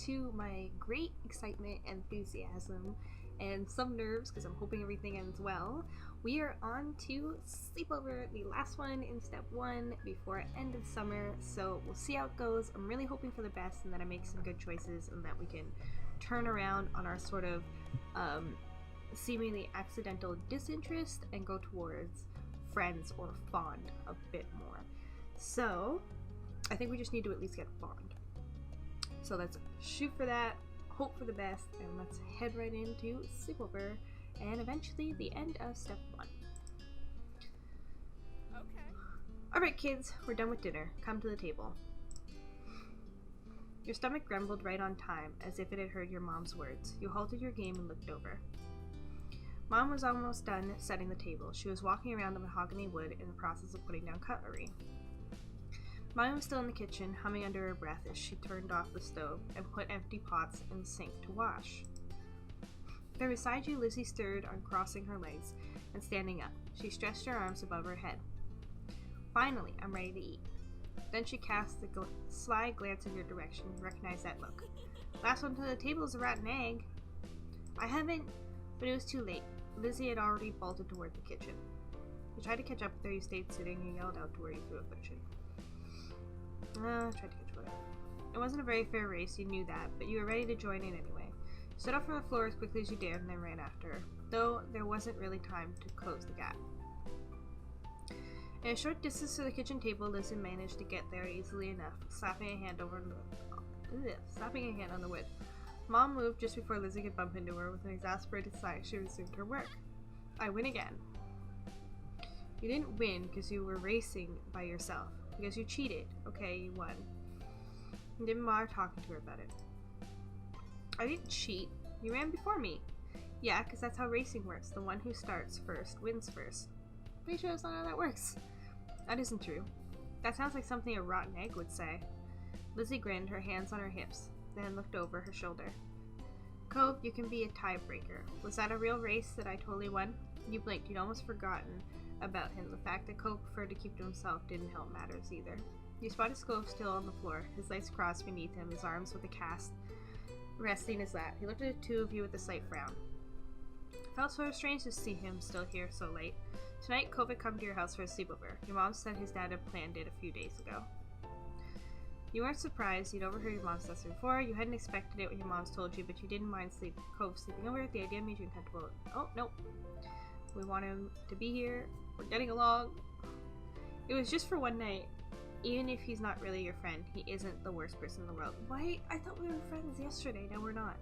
to my great excitement, enthusiasm, and some nerves because I'm hoping everything ends well, we are on to Sleepover, the last one in step 1 before end of summer. So we'll see how it goes. I'm really hoping for the best and that I make some good choices and that we can turn around on our sort of seemingly accidental disinterest and go towards friends or fond a bit more. So I think we just need to at least get fond. So let's shoot for that, hope for the best, and let's head right into Sleepover and eventually the end of step 1. Okay. Alright kids, we're done with dinner. Come to the table. Your stomach grumbled right on time, as if it had heard your mom's words. You halted your game and looked over. Mom was almost done setting the table. She was walking around the mahogany wood in the process of putting down cutlery. Mommy was still in the kitchen, humming under her breath as she turned off the stove and put empty pots in the sink to wash. There beside you, Lizzie stirred, uncrossing her legs and standing up. She stretched her arms above her head. Finally, I'm ready to eat. Then she cast a sly glance in your direction and recognized that look. Last one to the table is a rotten egg. I haven't, but it was too late. Lizzie had already bolted toward the kitchen. You tried to catch up with her, you stayed sitting and yelled out to where you threw a cushion. Tried to catch whatever. It wasn't a very fair race, you knew that, but you were ready to join in anyway. You stood up from the floor as quickly as you dared and then ran after her, though there wasn't really time to close the gap. In a short distance to the kitchen table, Lizzie managed to get there easily enough, slapping a hand on the wood. Mom moved just before Lizzie could bump into her. With an exasperated sigh, she resumed her work. I win again. You didn't win because you were racing by yourself. Because you cheated. Okay, you won. You didn't bother talking to her about it. I didn't cheat. You ran before me. Yeah, because that's how racing works. The one who starts first wins first. Pretty sure that's not how that works. That isn't true. That sounds like something a rotten egg would say. Lizzie grinned, her hands on her hips, then looked over her shoulder. Cove, you can be a tiebreaker. Was that a real race that I totally won? You blinked. You'd almost forgotten about him. The fact that Cove preferred to keep to himself didn't help matters either. You spotted Cove still on the floor, his legs crossed beneath him, his arms with a cast resting his lap. He looked at the two of you with a slight frown. It felt sort of strange to see him still here so late. Tonight, Cove had come to your house for a sleepover. Your mom said his dad had planned it a few days ago. You weren't surprised. You'd overheard your mom discuss it before. You hadn't expected it when your mom's told you, but you didn't mind Cove sleeping over. The idea made you uncomfortable. Oh, nope. We want him to be here. We're getting along. It was just for one night. Even if he's not really your friend, he isn't the worst person in the world. Why? I thought we were friends yesterday. Now we're not.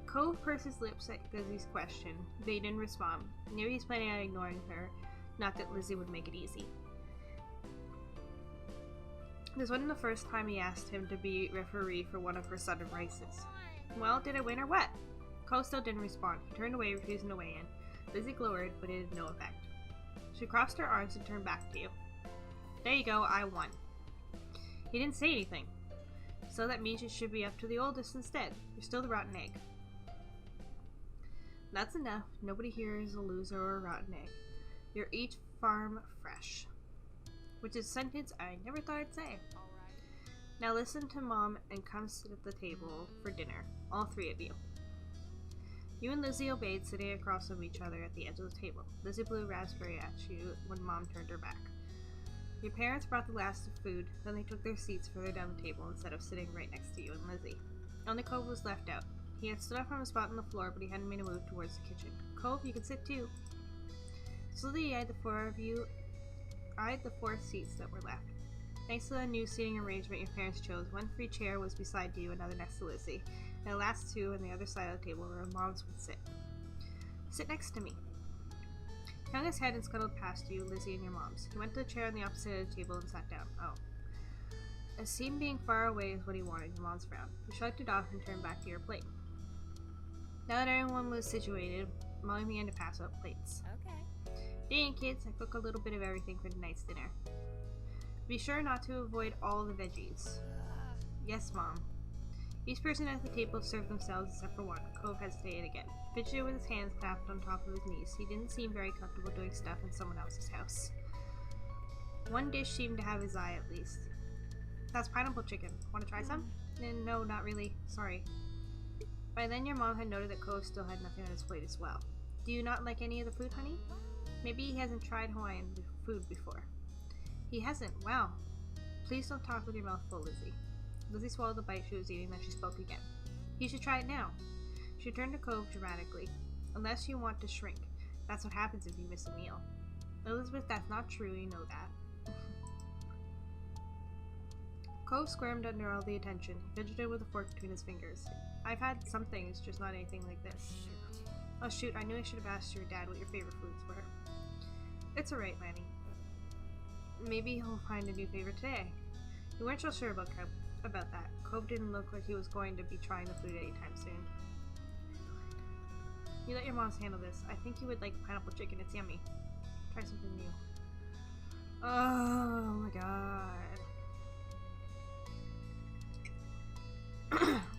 Cove pursed his lips at Lizzie's question. They didn't respond. Maybe he's planning on ignoring her. Not that Lizzie would make it easy. This wasn't the first time he asked him to be referee for one of her sudden races. Well, did I win or what? Cove still didn't respond. He turned away, refusing to weigh in. Lizzie glowered, but it had no effect. She crossed her arms and turned back to you. There you go, I won. He didn't say anything. So that means it should be up to the oldest instead. You're still the rotten egg. That's enough. Nobody here is a loser or a rotten egg. You're each farm fresh. Which is a sentence I never thought I'd say. Now listen to Mom and come sit at the table for dinner. All three of you. You and Lizzie obeyed, sitting across from each other at the edge of the table. Lizzie blew raspberry at you when Mom turned her back. Your parents brought the last of food, then they took their seats further down the table instead of sitting right next to you and Lizzie. Only Cove was left out. He had stood up from a spot on the floor, but he hadn't made a move towards the kitchen. Cove, you can sit too. Slowly eyed the four seats that were left. Thanks to the new seating arrangement your parents chose, one free chair was beside you, another next to Lizzie, and the last two on the other side of the table where Mom's would sit. Sit next to me. He hung his head and scuttled past you, Lizzie, and your mom's. He went to the chair on the opposite end of the table and sat down. Oh. It seemed being far away is what he wanted, your mom's frown. You shrugged it off and turned back to your plate. Now that everyone was situated, Molly began to pass out plates. Okay. Dang, kids, I cook a little bit of everything for tonight's dinner. Be sure not to avoid all the veggies. Yes, Mom. Each person at the table served themselves except for one. Cove hesitated again. Fidgeted with his hands clasped on top of his knees. He didn't seem very comfortable doing stuff in someone else's house. One dish seemed to have his eye, at least. That's pineapple chicken. Want to try some? No, not really. Sorry. By then your mom had noted that Cove still had nothing on his plate as well. Do you not like any of the food, honey? Maybe he hasn't tried Hawaiian food before. He hasn't? Wow. Please don't talk with your mouth full, Lizzie. Lizzie swallowed the bite she was eating, then she spoke again. You should try it now. She turned to Cove dramatically. Unless you want to shrink. That's what happens if you miss a meal. Elizabeth, that's not true, you know that. Cove squirmed under all the attention. He fidgeted with a fork between his fingers. I've had some things, just not anything like this. Oh shoot, I knew I should have asked your dad what your favorite foods were. It's alright, Lanny. Maybe he'll find a new favorite today. We weren't so sure about that. Cove didn't look like he was going to be trying the food anytime soon. You let your moms handle this. I think you would like pineapple chicken. It's yummy. Try something new. Oh my god.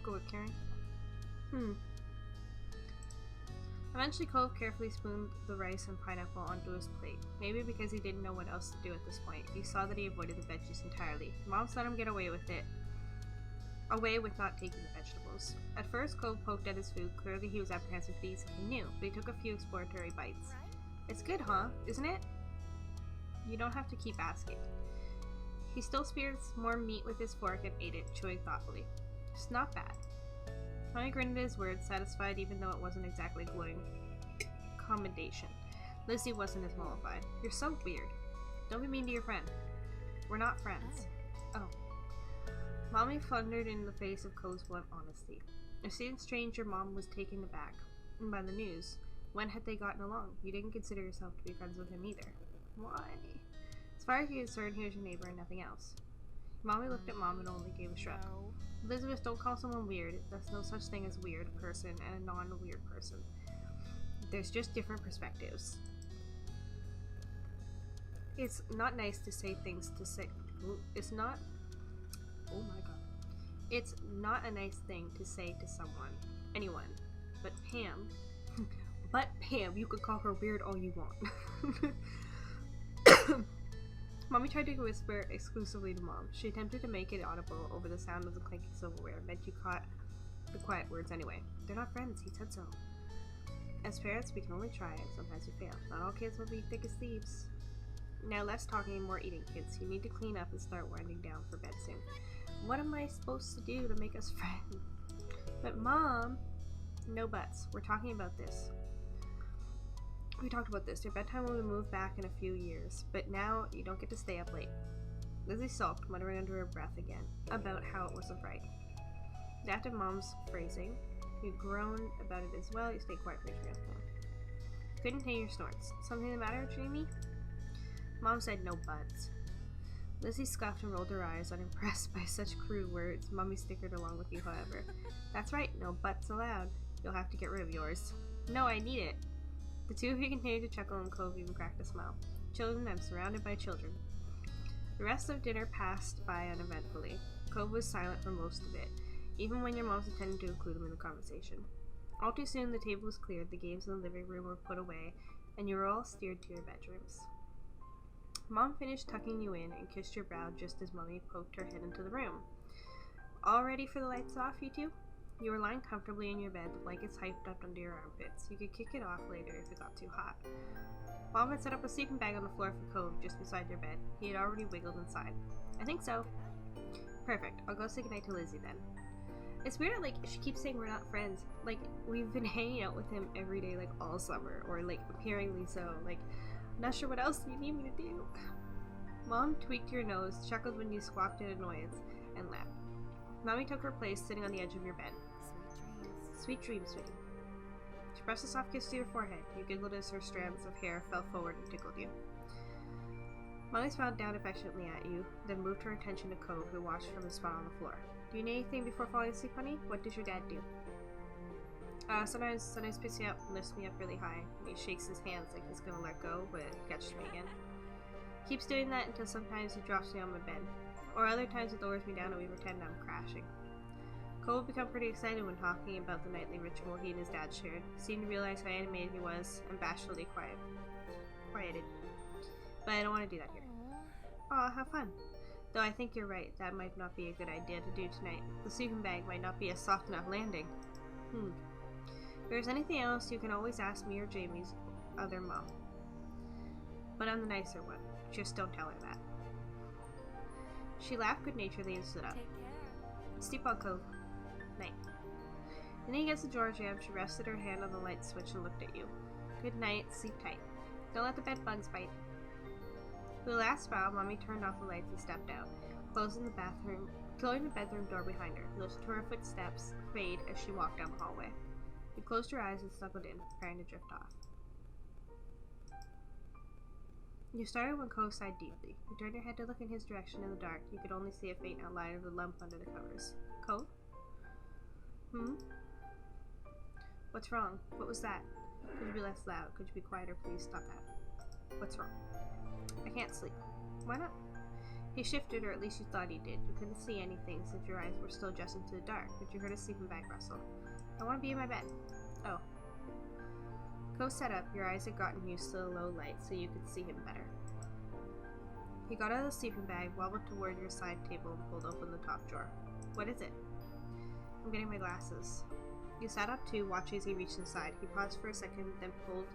Go with Karen. Eventually, Cove carefully spooned the rice and pineapple onto his plate. Maybe because he didn't know what else to do at this point. He saw that he avoided the veggies entirely. Moms let him get away with it. Away with not taking the vegetables. At first, Cove poked at his food. Clearly, he was apprehensive to eat something new, but he took a few exploratory bites. It's good, huh? Isn't it? You don't have to keep asking. He still speared more meat with his fork and ate it, chewing thoughtfully. It's not bad. Tony grinned at his words, satisfied even though it wasn't exactly glowing commendation. Lizzie wasn't as mollified. You're so weird. Don't be mean to your friend. We're not friends. Oh. Mommy thundered in the face of Cove's blunt honesty. It seemed strange your mom was taken aback by the news. When had they gotten along? You didn't consider yourself to be friends with him either. Why? As far as you're concerned, he was your neighbor and nothing else. Mommy looked at Mom and only gave a shrug. Elizabeth, don't call someone weird. There's no such thing as weird person and a non-weird person. There's just different perspectives. It's not nice to say things to say. It's not. Oh my god. It's not a nice thing to say to anyone. But Pam. You could call her weird all you want. Mommy tried to whisper exclusively to Mom. She attempted to make it audible over the sound of the clinking silverware, meant you caught the quiet words anyway. They're not friends, he said so. As parents, we can only try, and sometimes we fail. Not all kids will be thick as thieves. Now less talking and more eating, kids. You need to clean up and start winding down for bed soon. What am I supposed to do to make us friends? But Mom... No buts. We're talking about this. We talked about this. Your bedtime will be moved back in a few years, but now you don't get to stay up late. Lizzie sulked, muttering under her breath again, about how it wasn't right. After Mom's phrasing, you groaned about it as well. You stayed quiet for your phone. Couldn't hear your snorts. Something the matter, Jamie? Mom said no buts. Lizzie scoffed and rolled her eyes, unimpressed by such crude words. Mommy snickered along with you, however. That's right, no buts allowed. You'll have to get rid of yours. No, I need it. The two of you continued to chuckle, and Cove even cracked a smile. Children, I'm surrounded by children. The rest of dinner passed by uneventfully. Cove was silent for most of it, even when your moms intended to include him in the conversation. All too soon, the table was cleared, the games in the living room were put away, and you were all steered to your bedrooms. Mom finished tucking you in and kissed your brow just as Mommy poked her head into the room. All ready for the lights off, you two? You were lying comfortably in your bed, the blankets hyped up under your armpits. You could kick it off later if it got too hot. Mom had set up a sleeping bag on the floor for Cove just beside your bed. He had already wiggled inside. I think so. Perfect. I'll go say goodnight to Lizzie then. It's weird that, like, she keeps saying we're not friends. Like, we've been hanging out with him every day, like, all summer. Or, like, appearingly so. Like, I'm not sure what else you need me to do. Mom tweaked your nose, chuckled when you squawked in annoyance, and laughed. Mommy took her place, sitting on the edge of your bed. Sweet dreams, sweetie. She pressed a soft kiss to your forehead. You giggled as her strands of hair fell forward and tickled you. Molly smiled down affectionately at you, then moved her attention to Cove, who watched from his spot on the floor. Do you need anything before falling asleep, honey? What does your dad do? Sometimes picks me up and lifts me up really high. He shakes his hands like he's gonna let go, but catches me again. Keeps doing that until sometimes he drops me on my bed. Or other times he lowers me down and we pretend I'm crashing. Cole would become pretty excited when talking about the nightly ritual he and his dad shared. He seemed to realize how animated he was and bashfully quieted. But I don't want to do that here. Aw, have fun. Though I think you're right, that might not be a good idea to do tonight. The sleeping bag might not be a soft enough landing. If there's anything else, you can always ask me or Jamie's other mom. But I'm the nicer one. Just don't tell her that. She laughed good-naturedly and stood up. Take care. Sleep on, Cove. Night. Leaning against the door jamb, she rested her hand on the light switch and looked at you. Good night, sleep tight. Don't let the bed bugs bite. With a last smile, Mommy turned off the lights and stepped out, closing the bedroom door behind her. Listened to her footsteps fade as she walked down the hallway. You closed your eyes and snuggled in, preparing to drift off. You started when Cove sighed deeply. You turned your head to look in his direction in the dark. You could only see a faint outline of the lump under the covers. Cove? What's wrong? What was that? Could you be less loud? Could you be quieter, please? Stop that. What's wrong? I can't sleep. Why not? He shifted, or at least you thought he did. You couldn't see anything since your eyes were still adjusting to the dark, but you heard a sleeping bag rustle. I want to be in my bed. Oh. Cove sat up. Your eyes had gotten used to the low light, so you could see him better. He got out of the sleeping bag, wobbled toward your side table, and pulled open the top drawer. What is it? I'm getting my glasses. You sat up too, watching as he reached inside. He paused for a second, then pulled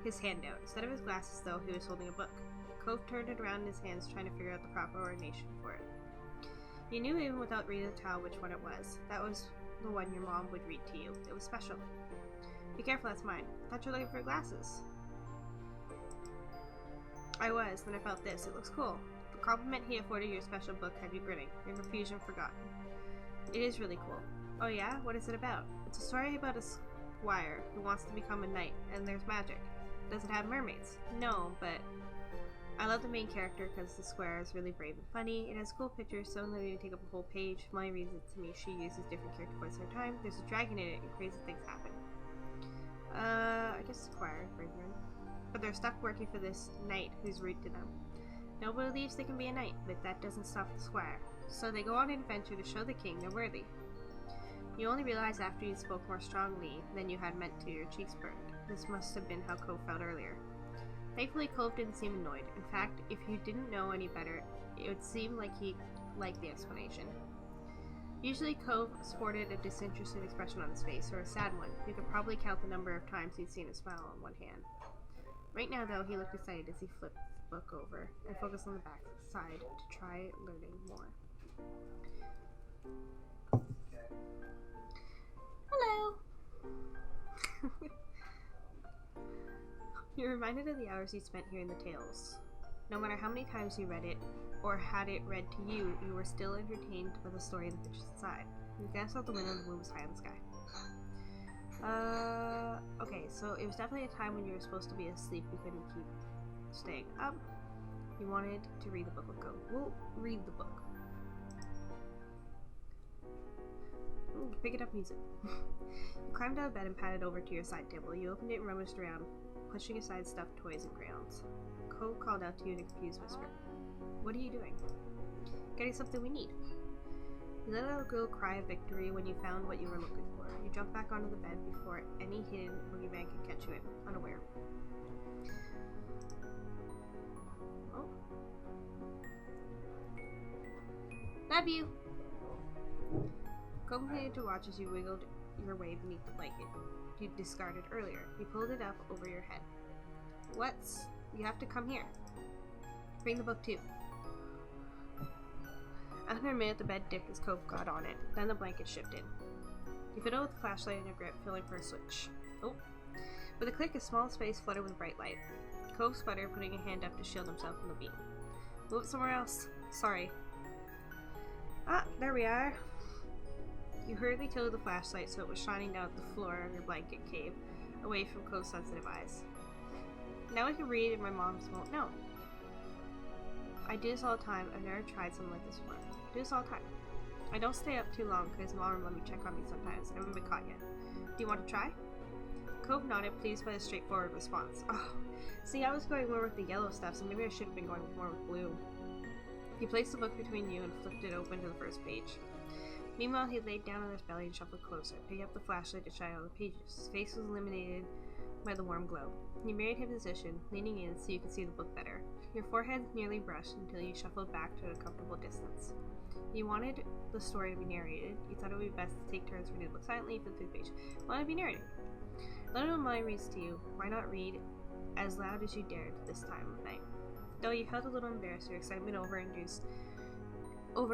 his hand out. Instead of his glasses, though, he was holding a book. Cove turned it around in his hands, trying to figure out the proper ordination for it. You knew even without reading the title which one it was. That was the one your mom would read to you. It was special. Be careful, that's mine. I thought you were looking for glasses. I was, then I felt this. It looks cool. The compliment he afforded your special book had you grinning, your confusion forgotten. It is really cool. Oh yeah? What is it about? It's a story about a squire who wants to become a knight, and there's magic. Does it have mermaids? No, but I love the main character because the squire is really brave and funny. It has cool pictures, some that even take up a whole page. Molly reads it to me. She uses different character points at a time. There's a dragon in it, and crazy things happen. I guess squire, Brethren. But they're stuck working for this knight who's rude to them. Nobody believes they can be a knight, but that doesn't stop the squire. So they go on an adventure to show the king they're worthy. You only realize after you spoke more strongly than you had meant to, your cheeks burned. This must have been how Cove felt earlier. Thankfully, Cove didn't seem annoyed. In fact, if you didn't know any better, it would seem like he liked the explanation. Usually, Cove sported a disinterested expression on his face, or a sad one. You could probably count the number of times he'd seen him smile on one hand. Right now, though, he looked excited as he flipped the book over and focused on the back side to try learning more. Hello! You're reminded of the hours you spent hearing the tales. No matter how many times you read it, or had it read to you, you were still entertained by the story and the pictures inside. You glanced out the window and the moon was high in the sky. Okay, so it was definitely a time when you were supposed to be asleep. You couldn't keep staying up. You wanted to read the book with Cove. We'll read the book. Ooh, pick it up music. You climbed out of bed and padded over to your side table. You opened it and rummaged around, pushing aside stuffed toys and crayons. Cove called out to you in a confused whisper. What are you doing? Getting something we need. You let out a little cry of victory when you found what you were looking for. You jumped back onto the bed before any hidden boogeyman could catch you in, unaware. Oh. Love you! Cove continued to watch as you wiggled your way beneath the blanket you discarded earlier. He pulled it up over your head. What's... You have to come here. Bring the book too. After a minute, the bed dipped as Cove got on it. Then the blanket shifted. You fiddled with the flashlight in your grip, feeling for a switch. Oh. With a click, a small space flooded with bright light. Cove sputtered, putting a hand up to shield himself from the beam. Move it somewhere else. Sorry. Ah, there we are. You hurriedly tilted the flashlight so it was shining down at the floor of your blanket cave, away from Cove's sensitive eyes. Now I can read and my mom won't know. I do this all the time. I've never tried something like this before. I do this all the time. I don't stay up too long because mom will let me check on me sometimes. I haven't been caught yet. Do you want to try? Cove nodded, pleased by the straightforward response. Oh, see, I was going more with the yellow stuff, so maybe I should have been going more with blue. He placed the book between you and flipped it open to the first page. Meanwhile, he laid down on his belly and shuffled closer, picking up the flashlight to shine on the pages. His face was illuminated by the warm glow. He married his position, leaning in so you could see the book better. Your forehead nearly brushed until you shuffled back to a comfortable distance. You wanted the story to be narrated. You thought it would be best to take turns reading the book silently, flip through the page. Want to be narrated. Let no mind reads to you. Why not read as loud as you dared this time of night? Though you felt a little embarrassed, your excitement over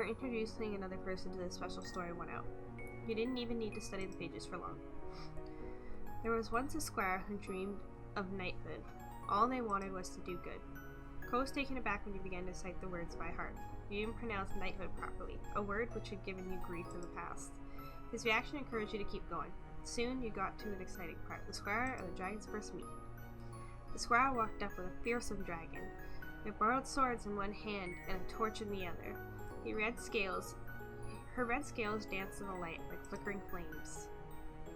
introducing another person to this special story won out. You didn't even need to study the pages for long. There was once a squire who dreamed of knighthood. All they wanted was to do good. Cole was taken aback when you began to cite the words by heart. You even pronounced knighthood properly, a word which had given you grief in the past. His reaction encouraged you to keep going. Soon you got to an exciting part, the squire and the dragon's first meet. The squire walked up with a fearsome dragon, with borrowed swords in one hand and a torch in the other. Her red scales danced in the light like flickering flames.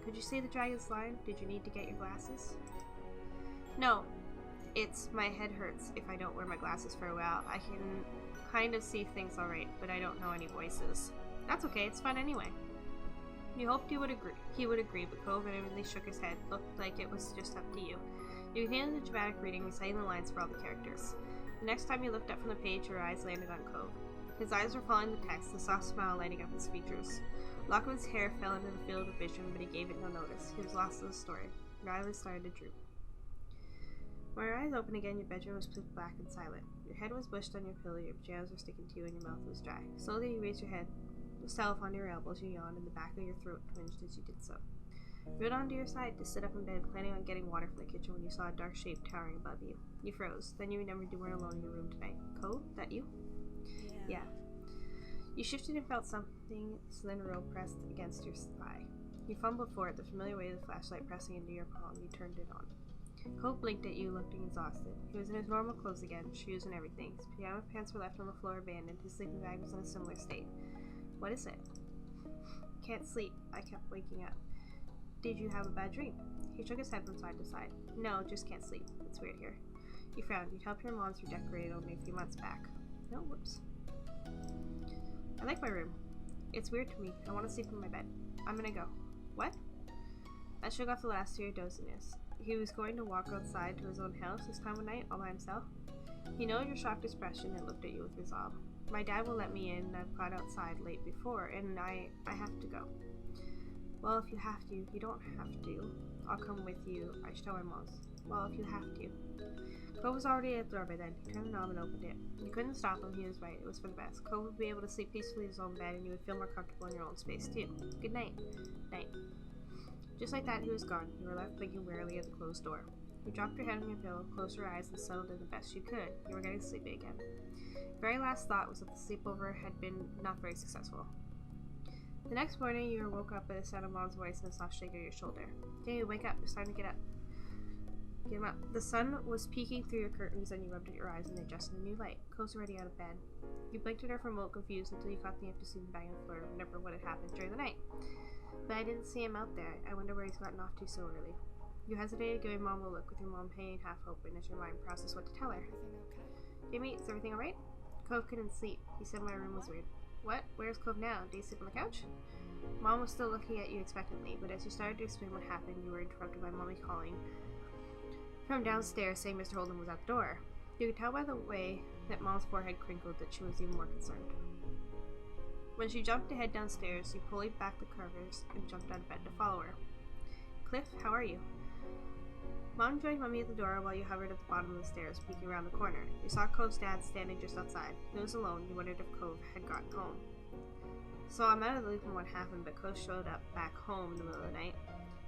Could you say the dragon's line? Did you need to get your glasses? No. It's my head hurts if I don't wear my glasses for a while. I can kind of see things alright, but I don't know any voices. That's okay, it's fun anyway. You hoped he would agree, but Cove evidently shook his head. Looked like it was just up to you. You continued the dramatic reading, reciting the lines for all the characters. The next time you looked up from the page, your eyes landed on Cove. His eyes were following the text, the soft smile lighting up his features. Lockwood's hair fell into the field of vision, but he gave it no notice. He was lost in the story. Your eyelids started to droop. When your eyes opened again, your bedroom was pitch black and silent. Your head was bushed on your pillow, your pajamas were sticking to you, and your mouth was dry. Slowly you raised your head. Yourself on your elbows, you yawned, and the back of your throat twinged as you did so. You rolled onto your side to sit up in bed, planning on getting water from the kitchen when you saw a dark shape towering above you. You froze. Then you remembered you weren't alone in your room tonight. Cove, that you? Yeah. You shifted and felt something slender pressed against your thigh. You fumbled for it, the familiar weight of the flashlight pressing into your palm. You turned it on. Cove blinked at you, looking exhausted. He was in his normal clothes again, shoes and everything. His pajama pants were left on the floor abandoned. His sleeping bag was in a similar state. What is it? Can't sleep. I kept waking up. Did you have a bad dream? He shook his head from side to side. No, just can't sleep. It's weird here. You frowned. You'd helped your moms redecorate only a few months back. No, whoops. I like my room. It's weird to me. I want to sleep in my bed. I'm gonna go. What? That shook off the last of your doziness. He was going to walk outside to his own house this time of night, all by himself. He noted your shocked expression and looked at you with resolve. My dad will let me in, and I've got outside late before, and I have to go. Well, if you have to, you don't have to. I'll come with you. I should tell my mom. Well, if you have to. Cove was already at the door by then. He turned the knob and opened it. You couldn't stop him. He was right. It was for the best. Cove would be able to sleep peacefully in his own bed, and you would feel more comfortable in your own space, too. Good night. Night. Just like that, he was gone. You were left blinking wearily at the closed door. You dropped your head on your pillow, closed your eyes, and settled in the best you could. You were getting sleepy again. Your very last thought was that the sleepover had been not very successful. The next morning, you were woke up by the sound of Mom's voice and a soft shake of your shoulder. Jamie, wake up. It's time to get up. Get him up. The sun was peeking through your curtains, and you rubbed at your eyes and they adjusted a new light. Co's already out of bed. You blinked at her for a moment, confused, until you caught the empty sleeping bag on the floor and remembered what had happened during the night. But I didn't see him out there. I wonder where he's gotten off to so early. You hesitated, giving Mom a look, with your mom hanging half open as your mind processed what to tell her. Jamie, is everything alright? Cove couldn't sleep. He said my room was weird. What? Where's Cove now? Do you sleep on the couch? Mom was still looking at you expectantly, but as you started to explain what happened, you were interrupted by Mommy calling from downstairs, saying Mr. Holden was at the door. You could tell by the way that Mom's forehead crinkled that she was even more concerned. When she jumped to head downstairs, you pulled back the covers and jumped out of bed to follow her. Cliff, how are you? Mom joined Mummy at the door while you hovered at the bottom of the stairs, peeking around the corner. You saw Cove's dad standing just outside. He was alone. You wondered if Cove had gotten home. So I'm out of the loop on what happened, but Cove showed up back home in the middle of the night.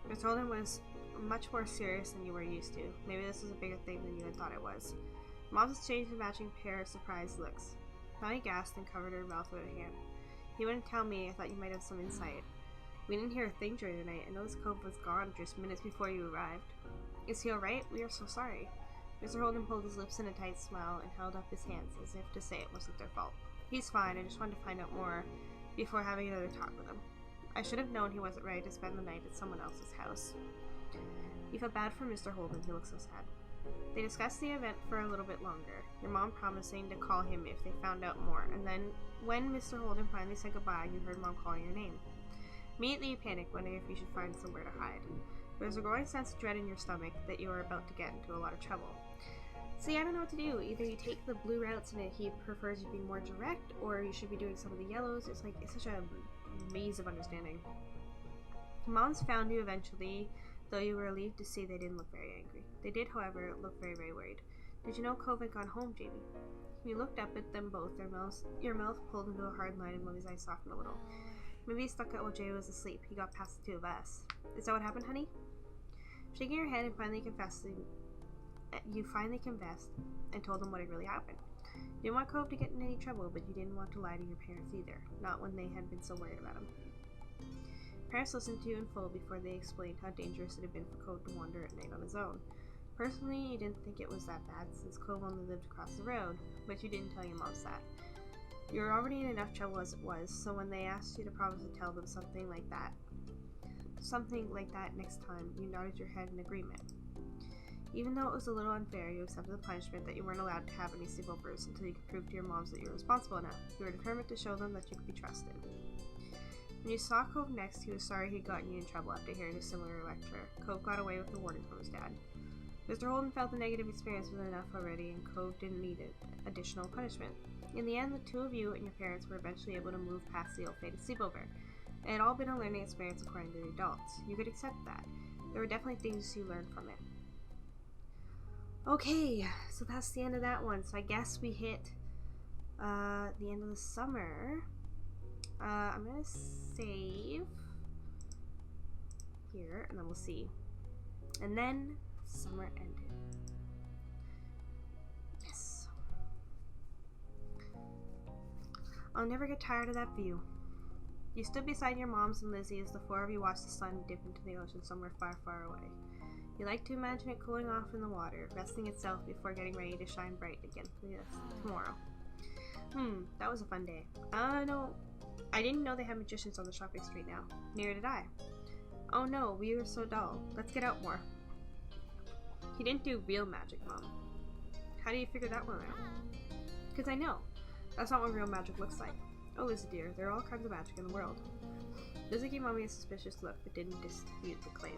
Mr. Holden was much more serious than you were used to. Maybe this was a bigger thing than you had thought it was. Mom's exchanged a matching pair of surprised looks. Mommy gasped and covered her mouth with her hand. You wouldn't tell me. I thought you might have some insight. We didn't hear a thing during the night. I noticed Cove was gone just minutes before you arrived. Is he alright? We are so sorry. Mr. Holden pulled his lips in a tight smile and held up his hands as if to say it wasn't their fault. He's fine. I just wanted to find out more before having another talk with him. I should have known he wasn't ready to spend the night at someone else's house. You felt bad for Mr. Holden. He looked so sad. They discussed the event for a little bit longer, your mom promising to call him if they found out more, and then when Mr. Holden finally said goodbye, you heard Mom calling your name. Immediately you panicked, wondering if you should find somewhere to hide. There was a growing sense of dread in your stomach that you were about to get into a lot of trouble. See, I don't know what to do. Either you take the blue routes and he prefers you being more direct, or you should be doing some of the yellows. It's such a maze of understanding. Moms found you eventually, though you were relieved to see they didn't look very angry. They did, however, look very, very worried. Did you know Cove had gone home, Jamie? You looked up at them both, your mouth pulled into a hard line and Mummy's eyes softened a little. Maybe he stuck out while Jay was asleep. He got past the two of us. Is that what happened, honey? Shaking her head and you finally confessed and told them what had really happened. You didn't want Cove to get in any trouble, but you didn't want to lie to your parents either, not when they had been so worried about him. Parents listened to you in full before they explained how dangerous it had been for Cove to wander at night on his own. Personally, you didn't think it was that bad since Cove only lived across the road, but you didn't tell your moms that. You were already in enough trouble as it was, so when they asked you to promise to tell them something like that next time, you nodded your head in agreement. Even though it was a little unfair, you accepted the punishment that you weren't allowed to have any sleepovers until you could prove to your moms that you were responsible enough. You were determined to show them that you could be trusted. When you saw Cove next, he was sorry he'd gotten you in trouble after hearing a similar lecture. Cove got away with a warning from his dad. Mr. Holden felt the negative experience was enough already, and Cove didn't need additional punishment. In the end, the two of you and your parents were eventually able to move past the ill-fated sleepover. It had all been a learning experience according to the adults. You could accept that. There were definitely things you learned from it. Okay, so that's the end of that one. So I guess we hit the end of the summer. I'm gonna save here, and then we'll see. And then summer ended. Yes. I'll never get tired of that view. You stood beside your moms and Lizzie as the four of you watched the sun dip into the ocean somewhere far, far away. You like to imagine it cooling off in the water, resting itself before getting ready to shine bright again tomorrow. That was a fun day. No, I didn't know they had magicians on the shopping street now. Neither did I. Oh no, we were so dull. Let's get out more. He didn't do real magic, Mom. How do you figure that one out? Because I know. That's not what real magic looks like. Oh, Lizzie dear, there are all kinds of magic in the world. Lizzie gave Mommy a suspicious look, but didn't dispute the claim.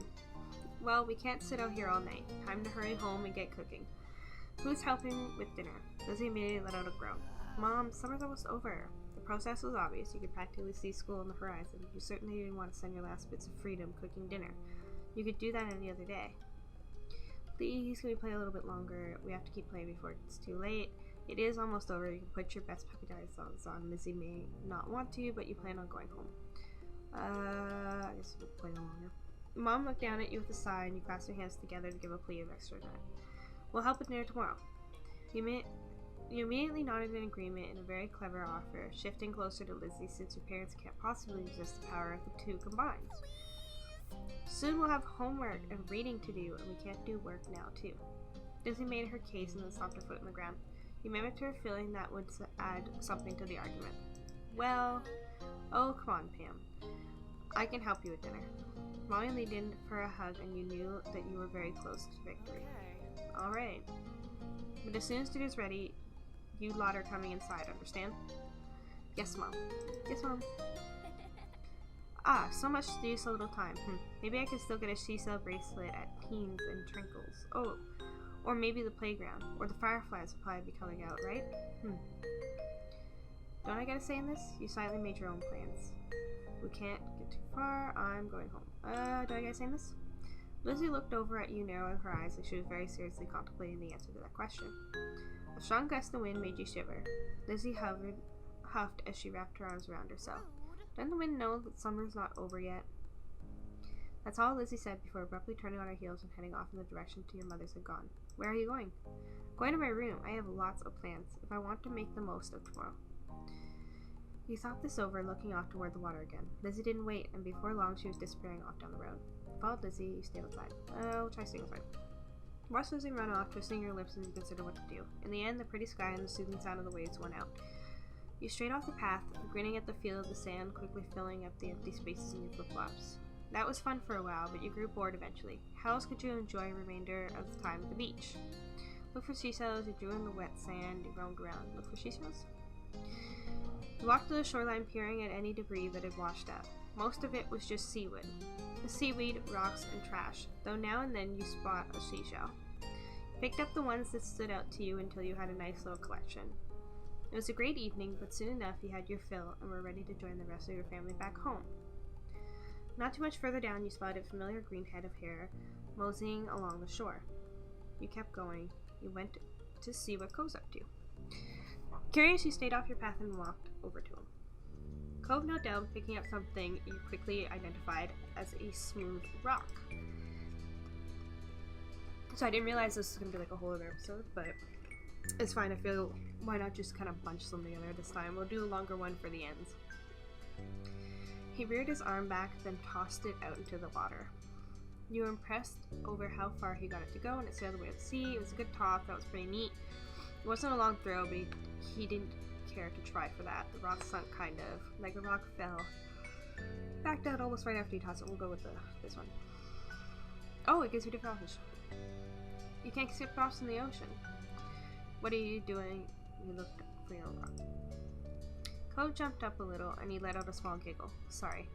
Well, we can't sit out here all night. Time to hurry home and get cooking. Who's helping with dinner? Lizzie immediately let out a groan. Mom, summer's almost over. The process was obvious. You could practically see school on the horizon. You certainly didn't want to spend your last bits of freedom cooking dinner. You could do that any other day. Please, can we play a little bit longer? We have to keep playing before it's too late. It is almost over. You can put your best Puppy Diary songs on. Lizzie may not want to, but you plan on going home. I guess we'll play no longer. Mom looked down at you with a sigh, and you clasped your hands together to give a plea of extra time. We'll help with dinner tomorrow. You immediately nodded in agreement in a very clever offer, shifting closer to Lizzie since your parents can't possibly resist the power of the two combined. Soon we'll have homework and reading to do, and we can't do work now, too. Lizzie made her case and then stomped her foot in the ground. You mimicked her, feeling that would add something to the argument. Well, oh, come on, Pam. I can help you with dinner. Molly leaned in for a hug, and you knew that you were very close to victory. All right. But as soon as dinner's ready, you lot are coming inside, understand? Yes, Mom. Yes, Mom. Ah, so much to do, so little time. Maybe I can still get a seesaw bracelet at Teens and Trinkles. Oh, or maybe the playground. Or the fireflies will probably be coming out, right? Don't I get a say in this? You silently made your own plans. We can't get too far. I'm going home. Do I get a say in this? Lizzie looked over at you, narrowing her eyes, like she was very seriously contemplating the answer to that question. A strong gust of wind made you shiver. Lizzie huffed as she wrapped her arms around herself. Doesn't the wind know that summer's not over yet? That's all Lizzie said before abruptly turning on her heels and heading off in the direction to your mother's had gone. Where are you going? Going to my room. I have lots of plans, if I want to make the most of tomorrow. You thought this over, looking off toward the water again. Lizzie didn't wait, and before long she was disappearing off down the road. You followed Lizzie, you stayed outside. I'll try staying outside. Watch Lizzie run off, twisting your lips as you consider what to do. In the end, the pretty sky and the soothing sound of the waves went out. You strayed off the path, grinning at the feel of the sand, quickly filling up the empty spaces in your flip-flops. That was fun for a while, but you grew bored eventually. How else could you enjoy the remainder of the time at the beach? Look for seashells, you drew in the wet sand, you roamed around. Look for seashells? You walked to the shoreline, peering at any debris that had washed up. Most of it was just seaweed, rocks, and trash, though now and then you spot a seashell. Picked up the ones that stood out to you until you had a nice little collection. It was a great evening, but soon enough you had your fill and were ready to join the rest of your family back home. Not too much further down, you spotted a familiar green head of hair moseying along the shore. You kept going. You went to see what Cove's up to. Curious, you stayed off your path and walked over to him. Cove knelt down, picking up something you quickly identified as a smooth rock. So I didn't realize this was going to be like a whole other episode, but it's fine. I feel, why not just kind of bunch them together this time? We'll do a longer one for the ends. He reared his arm back, then tossed it out into the water. You were impressed over how far he got it to go, and it sailed away to the sea. It was a good toss. That was pretty neat. It wasn't a long throw, but he didn't care to try for that. The rock sunk kind of. Like the rock fell. Backed out almost right after he tossed it. We'll go with this one. Oh, it gives you different options. You can't skip rocks in the ocean. What are you doing? You looked for your rock. Cove jumped up a little and he let out a small giggle. Sorry.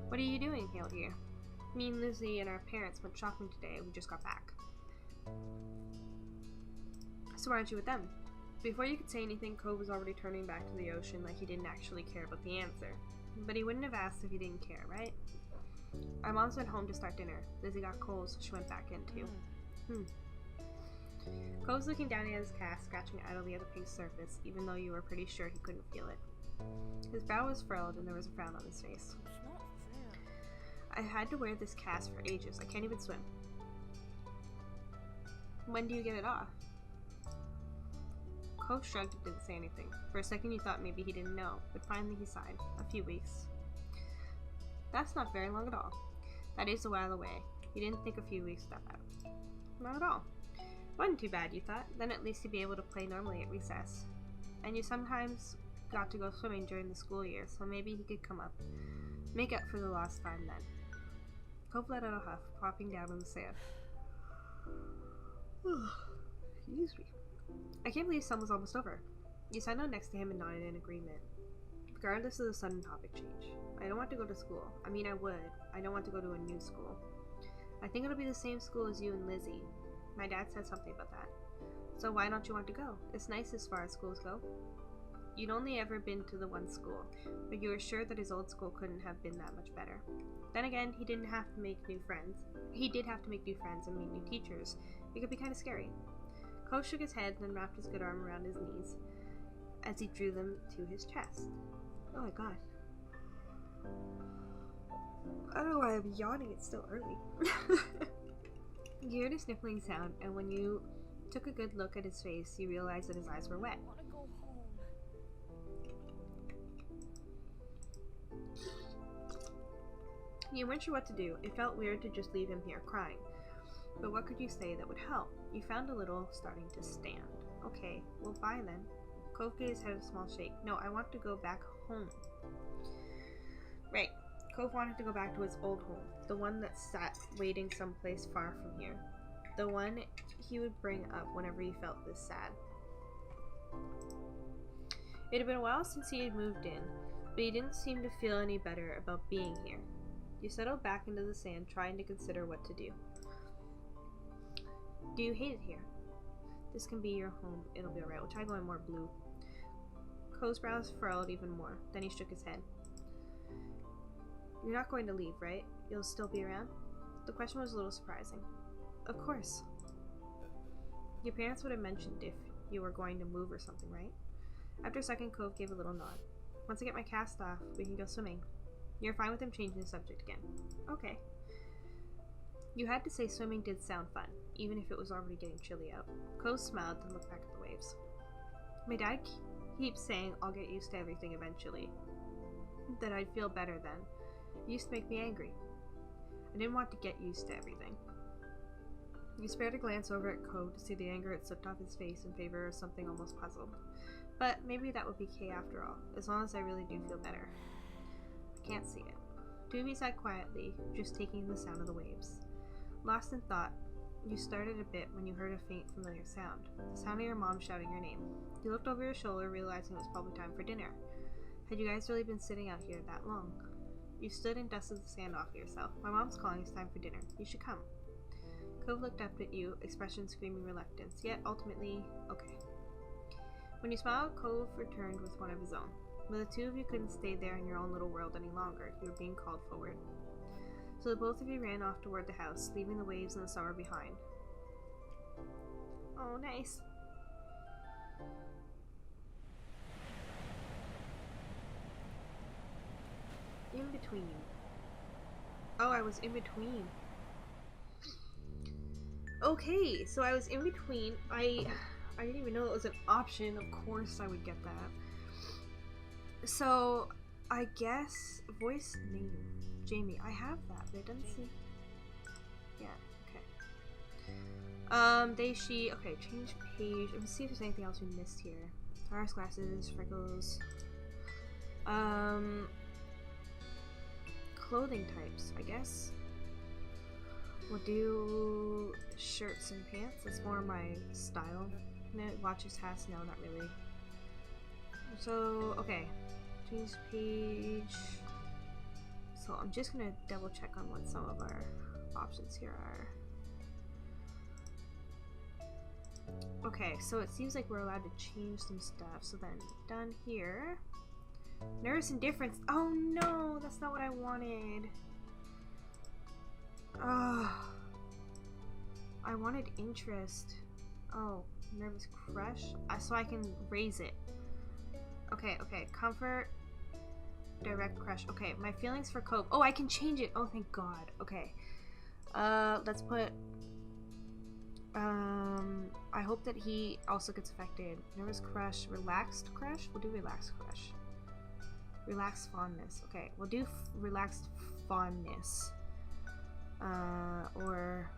What are you doing out here? Me and Lizzie and our parents went shopping today. We just got back. So why aren't you with them? Before you could say anything, Cove was already turning back to the ocean like he didn't actually care about the answer. But he wouldn't have asked if he didn't care, right? Our moms went home to start dinner. Lizzie got cold, so she went back in too. Cove's looking down at his cast, scratching idly at the pink surface, even though you were pretty sure he couldn't feel it. His brow was furrowed and there was a frown on his face. I had to wear this cast for ages. I can't even swim. When do you get it off? Cove shrugged and didn't say anything. For a second you thought maybe he didn't know, but finally he sighed. A few weeks. That's not very long at all. That is a while away. You didn't think a few weeks that bad. Not at all. Wasn't too bad, you thought. Then at least you'd be able to play normally at recess. And you sometimes got to go swimming during the school year, so maybe he could come up. Make up for the lost time then. Cove let out a huff, plopping down on the sand. Excuse me. I can't believe summer's almost over. You sat down next to him and nodded in agreement. Regardless of the sudden topic change. I don't want to go to school. I mean, I would. I don't want to go to a new school. I think it'll be the same school as you and Lizzie. My dad said something about that. So why don't you want to go? It's nice as far as schools go. You'd only ever been to the one school, but you were sure that his old school couldn't have been that much better. Then again, he didn't have to make new friends. He did have to make new friends and meet new teachers. It could be kind of scary. Cove shook his head and then wrapped his good arm around his knees as he drew them to his chest. Oh my god. I don't know why I'm yawning, it's still early. You heard a sniffling sound, and when you took a good look at his face, you realized that his eyes were wet. You weren't sure what to do. It felt weird to just leave him here crying. But what could you say that would help? You found a little starting to stand. Okay, well bye then. Cove gave his head a small shake. No, I want to go back home. Right. Cove wanted to go back to his old home. The one that sat waiting someplace far from here. The one he would bring up whenever he felt this sad. It had been a while since he had moved in, but he didn't seem to feel any better about being here. You settled back into the sand, trying to consider what to do. Do you hate it here? This can be your home. It'll be alright. We'll try going more blue. Cove's brows furrowed even more. Then he shook his head. You're not going to leave, right? You'll still be around? The question was a little surprising. Of course. Your parents would have mentioned if you were going to move or something, right? After a second, Cove gave a little nod. Once I get my cast off, we can go swimming. You're fine with him changing the subject again. Okay. You had to say swimming did sound fun, even if it was already getting chilly out. Cove smiled and looked back at the waves. My dad keeps saying I'll get used to everything eventually. That I'd feel better then. It used to make me angry. I didn't want to get used to everything. You spared a glance over at Cove to see the anger had slipped off his face in favor of something almost puzzled. But maybe that would be okay after all, as long as I really do feel better. I can't see it. Doobie sighed quietly, just taking in the sound of the waves. Lost in thought, you started a bit when you heard a faint, familiar sound. The sound of your mom shouting your name. You looked over your shoulder, realizing it was probably time for dinner. Had you guys really been sitting out here that long? You stood and dusted the sand off yourself. My mom's calling. It's time for dinner. You should come. Cove looked up at you, expression screaming reluctance, yet ultimately, okay. When you smiled, Cove returned with one of his own. But the two of you couldn't stay there in your own little world any longer. You were being called forward. So the both of you ran off toward the house, leaving the waves and the summer behind. Oh, nice. In between. Oh, I was in between. Okay, so I was in between. I didn't even know it was an option. Of course I would get that. So, I guess voice name. Jamie. I have that, but it doesn't seem... Yeah, okay. They, she... Okay, change page. Let me see if there's anything else we missed here. Tires, glasses, freckles. Clothing types, I guess. We'll do shirts and pants. That's more my style. Watches, hats, no, not really. So, okay. Change page. So I'm just gonna double check on what some of our options here are. Okay, so it seems like we're allowed to change some stuff. So then, done here. Nervous indifference. Oh no, that's not what I wanted. I wanted interest. Oh, nervous crush. So I can raise it. Okay, okay. Comfort. Direct crush. Okay, my feelings for Cope. Oh, I can change it. Oh, thank God. Okay. Let's put... I hope that he also gets affected. Nervous crush. Relaxed crush? We'll do relaxed crush. Relaxed fondness. Okay, we'll do relaxed fondness. Or...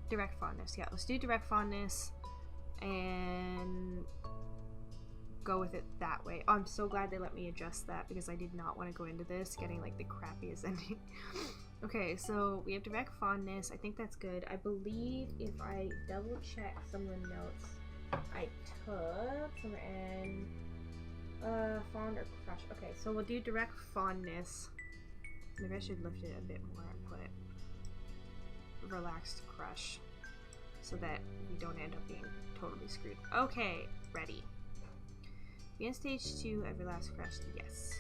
direct fondness. Yeah, let's do direct fondness. And... go with it that way. Oh, I'm so glad they let me adjust that because I did not want to go into this getting like the crappiest ending. Okay, so we have direct fondness. I think that's good. I believe if I double check some of the notes I took somewhere in fond or crush. Okay, so we'll do direct fondness. Maybe I should lift it a bit more and put relaxed crush so that we don't end up being totally screwed. Okay, ready. Be in stage 2 of your last crush. Yes.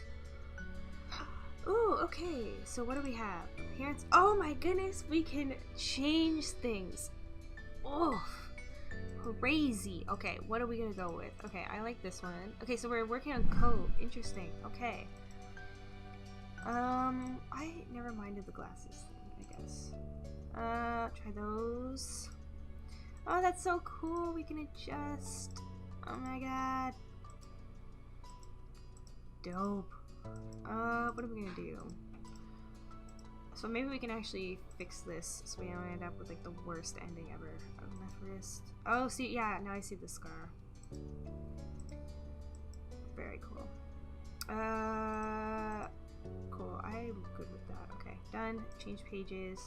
Ooh, okay. So what do we have? Appearance. Oh my goodness, we can change things. Oh, crazy. Okay, what are we gonna go with? Okay, I like this one. Okay, so we're working on code. Interesting. Okay. I never minded the glasses thing, I guess. Try those. Oh, that's so cool. We can adjust. Oh my God. Dope. What are we gonna do? So maybe we can actually fix this so we don't end up with like the worst ending ever. Oh, left wrist. Oh, see, yeah, now I see the scar. Very cool. Cool. I'm good with that. Okay, done. Change pages.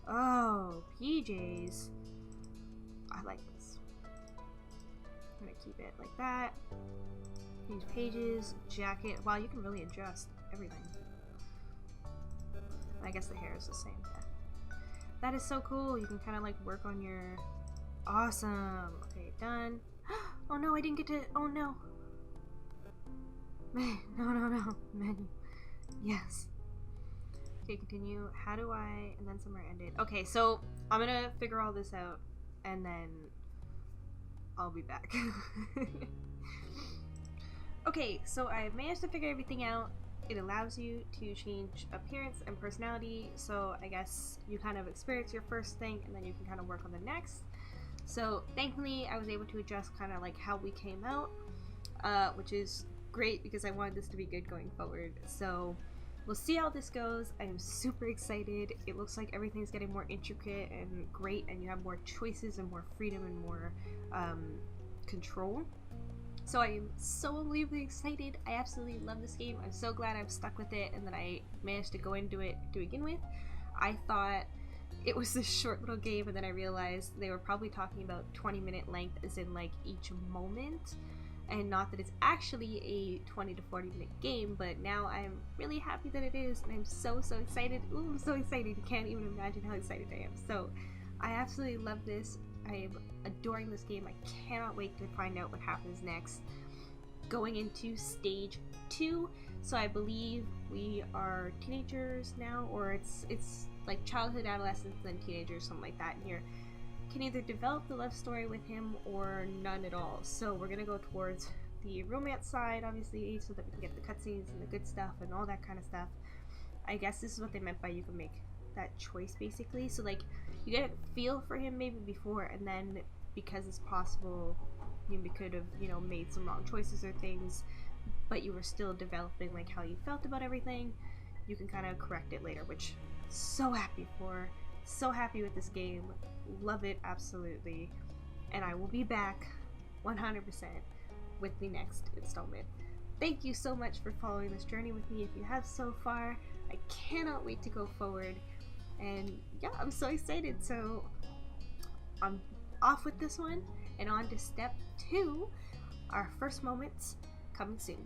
Oh, PJs. I like this. I'm gonna keep it like that. Change pages, jacket. Wow, you can really adjust everything. I guess the hair is the same. Yeah. That is so cool. You can kind of like work on your... Awesome. Okay, done. Oh no, I didn't get to... Oh no. No. Menu. Yes. Okay, continue. How do I... And then somewhere ended. Okay, so I'm gonna figure all this out and then I'll be back. Okay, so I've managed to figure everything out. It allows you to change appearance and personality, so I guess you kind of experience your first thing and then you can kind of work on the next. So thankfully I was able to adjust kind of like how we came out, which is great because I wanted this to be good going forward. So we'll see how this goes. I am super excited. It looks like everything's getting more intricate and great, and you have more choices and more freedom and more control. So I am so unbelievably excited. I absolutely love this game. I'm so glad I'm stuck with it and that I managed to go into it to begin with. I thought it was this short little game, and then I realized they were probably talking about 20-minute length as in like each moment, and not that it's actually a 20 to 40 minute game. But now I'm really happy that it is, and I'm so excited. Ooh, I'm so excited, you can't even imagine how excited I am. So I absolutely love this. I am adoring this game. I cannot wait to find out what happens next. Going into stage 2, so I believe we are teenagers now, or it's like childhood, adolescence, then teenagers, something like that, and you can either develop the love story with him or none at all. So we're gonna go towards the romance side, obviously, so that we can get the cutscenes and the good stuff and all that kind of stuff. I guess this is what they meant by you can make that choice, basically. So like you get a feel for him maybe before, and then because it's possible you could have, you know, made some wrong choices or things, but you were still developing like how you felt about everything, you can kind of correct it later, which so happy for. So happy with this game. Love it absolutely. And I will be back 100% with the next installment. Thank you so much for following this journey with me if you have so far. I cannot wait to go forward. And yeah, I'm so excited. So I'm off with this one and on to step 2, our first moments coming soon.